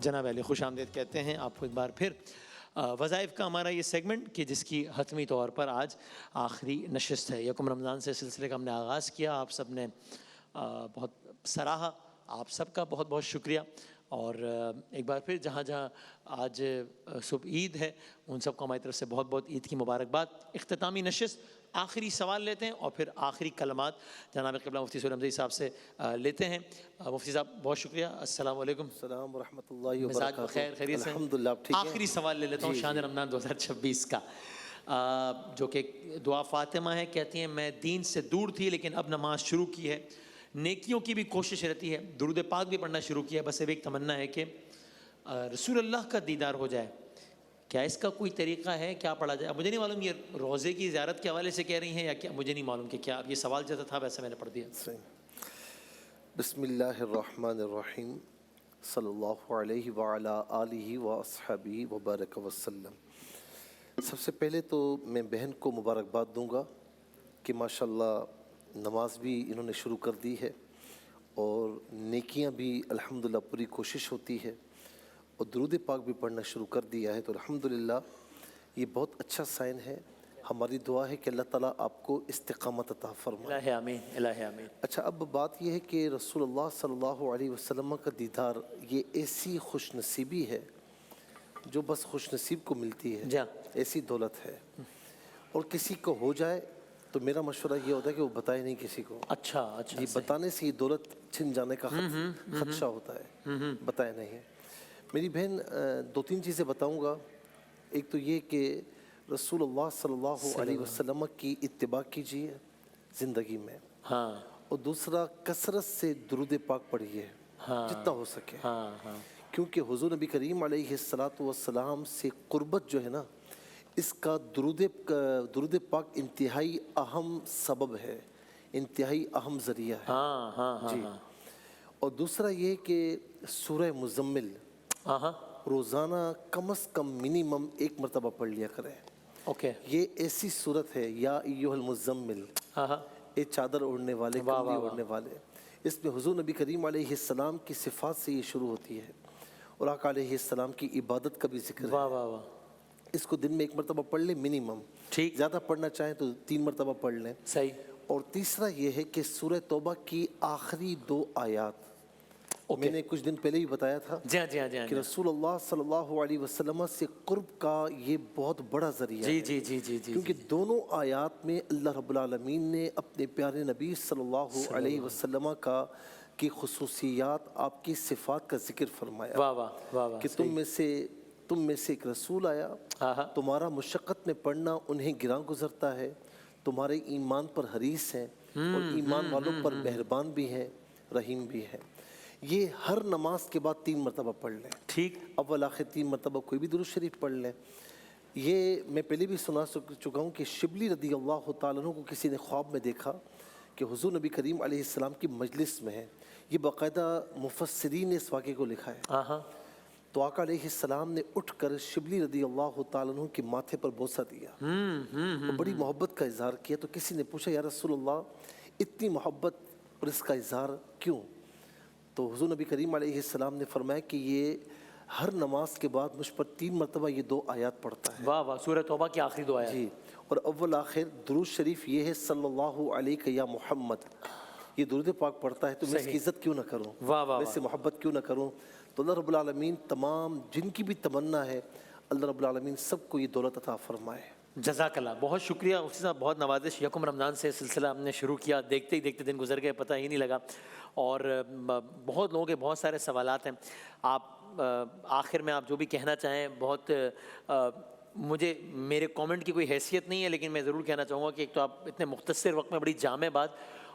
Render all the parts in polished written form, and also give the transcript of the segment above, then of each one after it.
جناب علی خوش آمدید کہتے ہیں آپ کو ایک بار پھر وظائف کا ہمارا یہ سیگمنٹ کہ جس کی حتمی طور پر آج آخری نشست ہے. یکم رمضان سے سلسلے کا ہم نے آغاز کیا, آپ سب نے بہت سراہا, آپ سب کا بہت بہت شکریہ. اور ایک بار پھر جہاں جہاں آج صبح عید ہے ان سب کو ہماری طرف سے بہت بہت عید کی مبارکباد. اختتامی نشست, آخری سوال لیتے ہیں اور پھر آخری کلمات جناب قبلہ مفتی سہیل حمزہ صاحب سے لیتے ہیں. مفتی صاحب بہت شکریہ, السلام علیکم. السلام ورحمۃ اللہ مزاج وبرکاتہ. بخیر, خیریت سے؟ الحمدللہ آپ ٹھیک ہیں. آخری سوال لے لیتا ہوں شان رمضان 2026 کا, جو کہ دعا فاطمہ ہے. کہتی ہیں میں دین سے دور تھی لیکن اب نماز شروع کی ہے, نیکیوں کی بھی کوشش رہتی ہے, درود پاک بھی پڑھنا شروع کیا, بس اب ایک تمنا ہے کہ رسول اللہ کا دیدار ہو جائے. کیا اس کا کوئی طریقہ ہے, کیا پڑھا جائے؟ مجھے نہیں معلوم یہ روزے کی زیارت کے حوالے سے کہہ رہی ہیں یا کیا, مجھے نہیں معلوم کہ کیا. یہ سوال جیسا تھا ویسے میں نے پڑھ دیا. بسم اللہ الرحمن الرحیم, صلی اللہ علیہ وعلا آلہ واصحابہ وبارک وسلم. سب سے پہلے تو میں بہن کو مبارکباد دوں گا کہ ماشاءاللہ نماز بھی انہوں نے شروع کر دی ہے اور نیکیاں بھی الحمدللہ پوری کوشش ہوتی ہے اور درود پاک بھی پڑھنا شروع کر دیا ہے. تو الحمدللہ یہ بہت اچھا سائن ہے. ہماری دعا ہے کہ اللہ تعالیٰ آپ کو استقامت عطا فرمائے. الہ آمین, الہ آمین. اچھا, اب بات یہ ہے کہ رسول اللہ صلی اللہ علیہ وسلم کا دیدار یہ ایسی خوش نصیبی ہے جو بس خوش نصیب کو ملتی ہے, جا ایسی دولت ہے. اور کسی کو ہو جائے تو میرا مشورہ یہ ہوتا ہے کہ وہ بتائے نہیں کسی کو. اچھا اچھا, یہ بتانے سے یہ دولت چھن جانے کا خدشہ ہوتا ہے, بتائے نہیں ہے. میری بہن دو تین چیزیں بتاؤں گا. ایک تو یہ کہ رسول اللہ صلی اللہ علیہ وسلم کی اتباع کیجیے زندگی میں, ہاں, اور دوسرا کثرت سے درود پاک پڑھیے جتنا ہو سکے, کیونکہ حضور نبی کریم علیہ السلام سے قربت جو ہے نا, اس کا درود پاک انتہائی اہم سبب ہے, انتہائی اہم ذریعہ ہے. جی. اور دوسرا یہ کہ سورہ مزمل روزانہ کم از کم منیمم 1 مرتبہ پڑھ لیا کریں. اوکے, یہ ایسی صورت ہے, یا ایھا المزمل, اے چادر اوڑھنے والے, کمبلی اوڑھنے والے. اس میں حضور نبی کریم علیہ السلام کی صفات سے یہ شروع ہوتی ہے اور آقا علیہ السلام کی عبادت کا بھی ذکر ہے. واہ واہ واہ. اس کو دن میں 1 مرتبہ پڑھ لیں منیمم, ٹھیک, زیادہ پڑھنا چاہیں تو 3 مرتبہ پڑھ لیں. صحیح. اور تیسرا یہ ہے کہ سورہ توبہ کی آخری 2 آیات, میں نے کچھ دن پہلے ہی بتایا تھا کہ رسول اللہ صلی اللہ علیہ وسلم سے قرب کا یہ بہت بڑا ذریعہ ہے. جی جی جی, کیونکہ دونوں آیات میں اللہ رب العالمین نے اپنے پیارے نبی صلی اللہ علیہ وسلم کی خصوصیات, آپ کی صفات کا ذکر فرمایا کہ تم میں سے ایک رسول آیا, تمہارا مشقت میں پڑھنا انہیں گراں گزرتا ہے, تمہارے ایمان پر حریص ہیں اور ایمان والوں پر مہربان بھی ہیں, رحیم بھی ہیں. یہ ہر نماز کے بعد 3 مرتبہ پڑھ لیں. ٹھیک, اول آخر 3 مرتبہ کوئی بھی درود شریف پڑھ لیں. یہ میں پہلے بھی سنا چکا ہوں کہ شبلی رضی اللہ تعالیٰ عنہ کو کسی نے خواب میں دیکھا کہ حضور نبی کریم علیہ السلام کی مجلس میں ہے. یہ باقاعدہ مفسرین نے اس واقعے کو لکھا ہے. تو آقا علیہ السلام نے اٹھ کر شبلی رضی اللہ تعالیٰ عنہ کے ماتھے پر بوسہ دیا اور بڑی محبت کا اظہار کیا. تو کسی نے پوچھا یا رسول اللہ اتنی محبت اور اس کا اظہار کیوں؟ تو حضور نبی کریم علیہ السلام نے فرمایا کہ یہ ہر نماز کے بعد مجھ پر 3 مرتبہ یہ 2 آیات پڑھتا ہے. واہ واہ, سورہ توبہ کی آخری 2 آیات. جی, اور اول آخر درود شریف یہ ہے صلی اللہ علیہ یا محمد. یہ درود پاک پڑھتا ہے تو میں اس کی عزت کیوں نہ کروں, میں اس سے محبت کیوں نہ کروں. تو اللہ رب العالمین تمام جن کی بھی تمنا ہے اللہ رب العالمین سب کو یہ دولت عطا فرمائے. جزاک اللہ, بہت شکریہ مفتی صاحب, بہت نوازش. یکم رمضان سے سلسلہ ہم نے شروع کیا, دیکھتے ہی دیکھتے دن گزر گئے, پتہ ہی نہیں لگا. اور بہت لوگوں کے بہت سارے سوالات ہیں. آپ آخر میں آپ جو بھی کہنا چاہیں, بہت مجھے میرے کامنٹ کی کوئی حیثیت نہیں ہے, لیکن میں ضرور کہنا چاہوں گا کہ ایک تو آپ اتنے مختصر وقت میں بڑی جامع بات,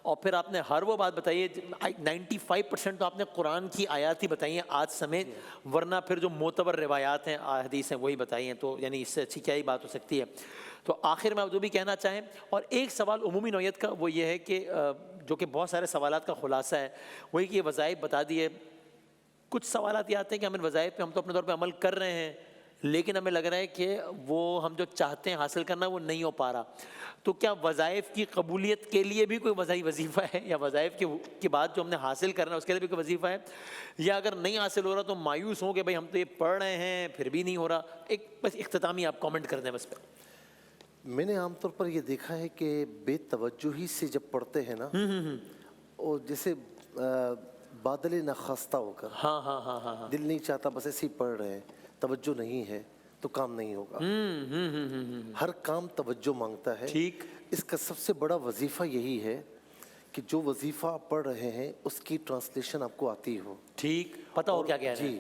اور پھر آپ نے ہر وہ بات بتائی ہے 95% تو آپ نے قرآن کی آیات ہی بتائی ہیں آج سمیت, ورنہ پھر جو معتبر روایات ہیں حدیث ہیں وہی بتائی ہیں. تو یعنی اس سے اچھی کیا ہی بات ہو سکتی ہے. تو آخر میں آپ جو بھی کہنا چاہیں. اور ایک سوال عمومی نوعیت کا وہ یہ ہے کہ جو کہ بہت سارے سوالات کا خلاصہ ہے, وہی کہ یہ وظائف بتا دیے. کچھ سوالات یہ آتے ہیں کہ ہم ان وظائف پہ ہم تو اپنے طور پہ عمل کر رہے ہیں لیکن ہمیں لگ رہا ہے کہ وہ ہم جو چاہتے ہیں حاصل کرنا وہ نہیں ہو پا رہا. تو کیا وظائف کی قبولیت کے لیے بھی کوئی وظیفہ ہے، یا وظائف کے بعد جو ہم نے حاصل کرنا ہے اس کے لیے بھی کوئی وظیفہ ہے، یا اگر نہیں حاصل ہو رہا تو مایوس ہوں کہ بھائی ہم تو یہ پڑھ رہے ہیں پھر بھی نہیں ہو رہا؟ ایک بس اختتامی آپ کامنٹ کر دیں بس پہ. میں نے عام طور پر یہ دیکھا ہے کہ بے توجہی سے جب پڑھتے ہیں نا، اور جیسے بادل ناخواستہ ہو کر، ہاں ہاں ہاں ہاں دل نہیں چاہتا، بس ایسے ہی پڑھ رہے ہیں، توجہ نہیں ہے تو کام نہیں ہوگا. ہر کام توجہ مانگتا ہے. ٹھیک. اس کا سب سے بڑا وظیفہ یہی ہے کہ جو وظیفہ آپ پڑھ رہے ہیں اس کی ٹرانسلیشن آپ کو آتی ہو. ٹھیک، پتہ ہو کیا کہہ رہے ہیں. جی،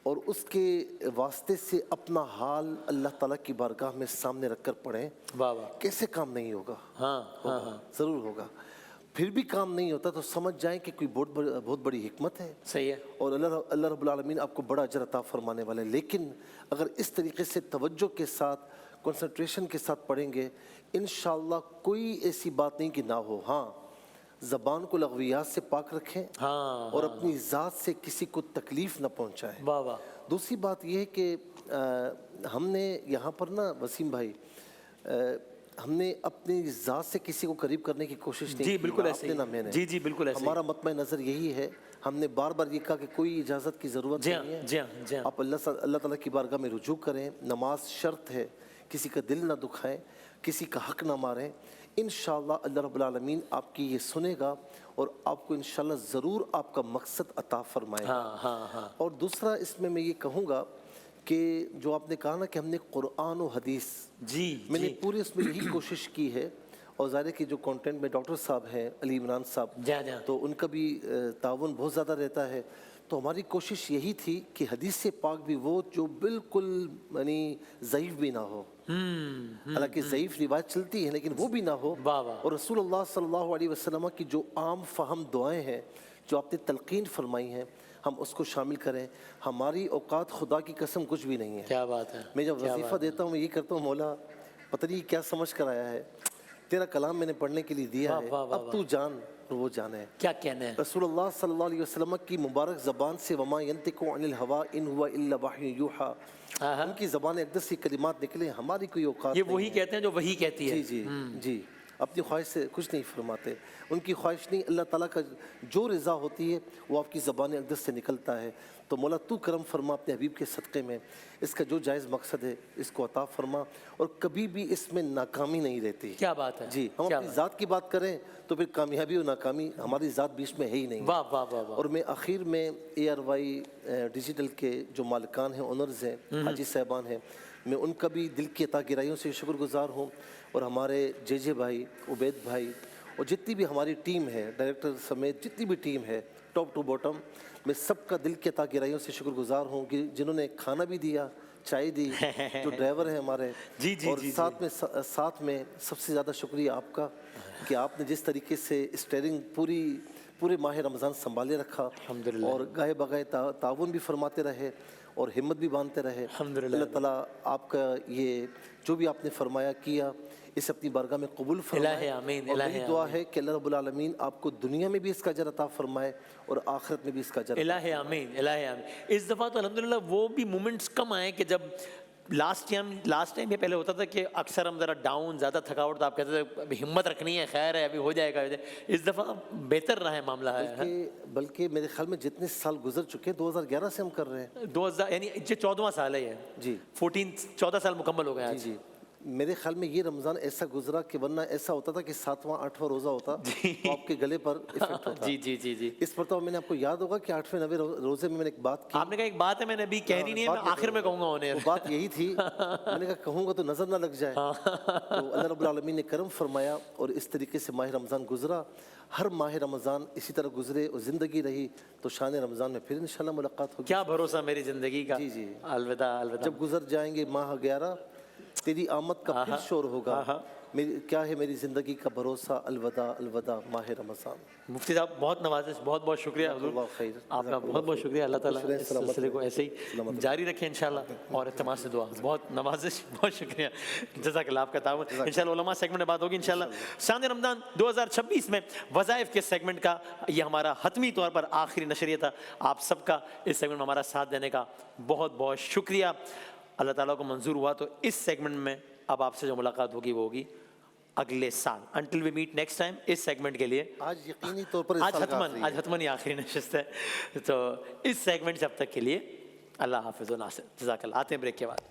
اور اس کے واسطے سے اپنا حال اللہ تعالیٰ کی بارگاہ میں سامنے رکھ کر پڑھیں. واہ واہ. کیسے کام نہیں ہوگا؟ ہاں ہاں ہاں ضرور ہوگا. پھر بھی کام نہیں ہوتا تو سمجھ جائیں کہ کوئی بہت بڑی حکمت ہے. صحیح ہے. اور اللہ رب العالمین آپ کو بڑا اجر عطا فرمانے والے. لیکن اگر اس طریقے سے توجہ کے ساتھ، کنسنٹریشن کے ساتھ پڑھیں گے، انشاءاللہ کوئی ایسی بات نہیں کہ نہ ہو. ہاں، زبان کو لغویات سے پاک رکھیں اور اپنی ذات سے کسی کو تکلیف نہ پہنچائیں. واہ واہ. دوسری بات یہ ہے کہ ہم نے یہاں پر نا وسیم بھائی، ہم نے اپنی ذات سے کسی کو قریب کرنے کی کوشش نہیں کی. جی بالکل ایسے ہی. جی جی بالکل ایسے. ہمارا مطمع نظر یہی ہے. ہم نے بار بار یہ کہا کہ کوئی اجازت کی ضرورت نہیں ہے. جی ہاں جی ہاں. آپ اللہ تعالیٰ کی بارگاہ میں رجوع کریں. نماز شرط ہے. کسی کا دل نہ دکھائیں، کسی کا حق نہ ماریں. انشاءاللہ اللہ رب العالمین آپ کی یہ سنے گا اور آپ کو انشاءاللہ ضرور آپ کا مقصد عطا فرمائے گا. اور دوسرا اس میں یہ کہوں گا کہ جو آپ نے کہا نا کہ ہم نے قرآن و حدیث، میں نے پوری اس میں یہی کوشش کی ہے. اور ظاہر ہے کہ جو کانٹینٹ میں ڈاکٹر صاحب ہیں علی عمران صاحب، تو ان کا بھی تعاون بہت زیادہ رہتا ہے. تو ہماری کوشش یہی تھی کہ حدیث پاک بھی وہ جو بالکل یعنی ضعیف بھی نہ ہو. حالانکہ ضعیف روایت چلتی ہے لیکن وہ بھی نہ ہو. اور رسول اللہ صلی اللہ علیہ وسلم کی جو عام فہم دعائیں ہیں جو آپ نے تلقین فرمائی ہیں، ہم اس کو شامل کریں. ہماری اوقات خدا کی قسم کچھ بھی نہیں ہے. کیا بات ہے. میں جب وظیفہ دیتا ہوں میں یہ کرتا ہوں، مولا پتہ نہیں کیا سمجھ کر آیا ہے، تیرا کلام میں نے پڑھنے کے لیے دیا ہے، اب تو جان اور وہ جانے. کیا کہنا ہے. رسول اللہ صلی اللہ علیہ وسلم کی مبارک زبان سے وما ينطق عن الهوى ان هو الا وحی یوحى، ان کی زبان اقدس سے کلمات نکلے. ہماری کوئی اوقات یہ وہی کہتے ہیں جو وہی کہتی ہے. جی جی جی. اپنی خواہش سے کچھ نہیں فرماتے. ان کی خواہش نہیں، اللہ تعالیٰ کا جو رضا ہوتی ہے وہ آپ کی زبان اقدس سے نکلتا ہے. تو مولا تو کرم فرما اپنے حبیب کے صدقے میں، اس کا جو جائز مقصد ہے اس کو عطا فرما، اور کبھی بھی اس میں ناکامی نہیں رہتی. کیا بات ہے. جی، ہم اپنی ذات کی بات کریں تو پھر کامیابی اور ناکامی ہماری ذات بیچ میں ہے ہی نہیں. واہ واہ واہ. اور میں آخر میں ARY ڈیجیٹل کے جو مالکان ہیں، اونرز ہیں، حاجی صاحبان ہیں، میں ان کا بھی دل کی عطا گرائیوں سے شکر گزار ہوں. اور ہمارے جے بھائی، عبید بھائی، اور جتنی بھی ہماری ٹیم ہے، ڈائریکٹر سمیت جتنی بھی ٹیم ہے ٹاپ ٹو باٹم، میں سب کا دل کی عطا گرائیوں سے شکر گزار ہوں کہ جنہوں نے کھانا بھی دیا، چائے دی، جو ڈرائیور ہیں ہمارے. اور ساتھ میں سب سے زیادہ شکریہ آپ کا کہ آپ نے جس طریقے سے اسٹیئرنگ پورے ماہ رمضان سنبھالے رکھا، اور گاہے بگاہے تعاون بھی فرماتے رہے اور ہمت بھی باندھتے رہے. اللہ تعالیٰ آپ کا یہ جو بھی آپ نے فرمایا کیا اسے اپنی بارگاہ میں قبول فرمائے. اور میری دعا ہے کہ اللہ رب العالمین آپ کو دنیا میں بھی اس کا اجر عطا فرمائے اور آخرت میں بھی اس کا اجر. الہ آمین الہ آمین. اس دفعہ تو الحمدللہ وہ بھی مومنٹس کم آئے کہ جب لاسٹ ٹائم یہ پہلے ہوتا تھا کہ اکثر ہم ذرا ڈاؤن، زیادہ تھکاوٹ، تو آپ کہتے تھے ہمت رکھنی ہے، خیر ہے ابھی ہو جائے گا. اس دفعہ بہتر رہا ہے معاملہ ہے. بلکہ میرے خیال میں جتنے سال گزر چکے 2011 سے ہم کر رہے ہیں. 2000 یعنی یہ 14واں سال ہے. جی 14 سال مکمل ہو گیا. جی میرے خیال میں یہ رمضان ایسا گزرا کہ ورنہ ایسا ہوتا تھا کہ 7واں 8واں روزہ ہوتا تو آپ کے گلے پر افیکٹ ہوتا. جی. اس پر تو میں نے آپ کو یاد ہوگا کہ 8ویں 9ویں روزے میں نے ایک بات کی. آپ نے کہا ایک بات ہے میں نے ابھی کہنی نہیں ہے، میں آخر میں کہوں گا. وہ بات یہی تھی، میں نے کہا کہوں گا تو نظر نہ لگ جائے. تو اللہ رب العالمین نے کرم فرمایا اور اس طریقے سے ماہ رمضان گزرا. ہر ماہ رمضان اسی طرح گزرے اور زندگی رہی تو شان رمضان میں پھر انشاءاللہ ملاقات ہوگی. کیا بھروسہ میری زندگی کا. جی الوداع. جب گزر جائیں گے ماہ 11 تیری آمد کا پھر شور ہوگا. کیا ہے میری زندگی کا بھروسہ، الوداع الوداع ماہ رمضان. مفتی صاحب بہت نوازش، بہت بہت شکریہ حضور. آپ کا بہت بہت شکریہ. اللہ تعالیٰ اس سلسلے کو ایسے ہی جاری رکھے انشاءاللہ، اور اعتماد سے دعا. بہت نوازش، بہت شکریہ. جزاک اللہ آپ کا تعاون. انشاءاللہ علماء سیگمنٹ میں بات ہوگی انشاءاللہ. شان رمضان 2026 میں وظائف کے سیگمنٹ کا یہ ہمارا حتمی طور پر آخری نشریہ تھا. آپ سب کا اس سیگمنٹ میں ہمارا ساتھ دینے کا بہت بہت شکریہ. اللہ تعالیٰ کو منظور ہوا تو اس سیگمنٹ میں اب آپ سے جو ملاقات ہوگی وہ ہوگی اگلے سال. Until we meet next time. اس سیگمنٹ کے لیے آج یقینی طور پر آج حتماً یہ آخری نشست ہے. تو اس سیگمنٹ سے اب تک کے لیے اللہ حافظ و ناصر. جزاک اللہ. آتے ہیں بریک کے بعد.